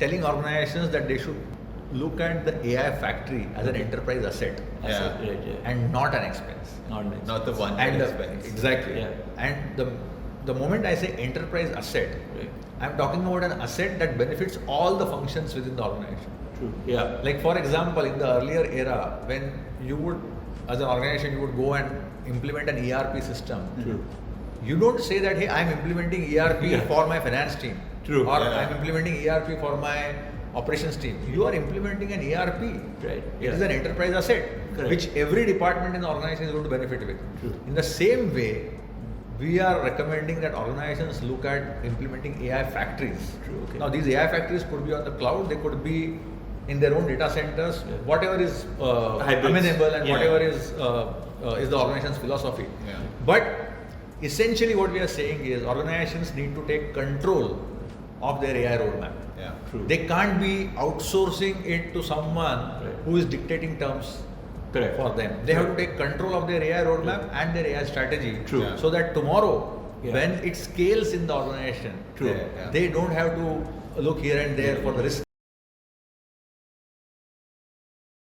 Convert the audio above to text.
telling organizations that they should look at the AI factory as an enterprise asset and not an expense. Not the one expense. Exactly. Yeah. And the moment I say enterprise asset, I'm talking about an asset that benefits all the functions within the organization. True. Yeah. Like for example, in the earlier era, when you would, as an organization, you would go and implement an ERP system. True. You don't say that, hey, I'm implementing ERP for my finance team. True. Or I'm implementing ERP for my operations team. You are implementing an ERP. Right. It is an enterprise asset, which every department in the organization is going to benefit with. True. In the same way, we are recommending that organizations look at implementing AI factories. True. Okay. Now, these AI factories could be on the cloud, they could be in their own data centers, whatever is amenable and whatever is the organization's philosophy. Yeah. But essentially what we are saying is organizations need to take control of their AI roadmap. Yeah. True. They can't be outsourcing it to someone who is dictating terms for them. They have to take control of their AI roadmap and their AI strategy so that tomorrow when it scales in the organization, they don't have to look here and there for the risk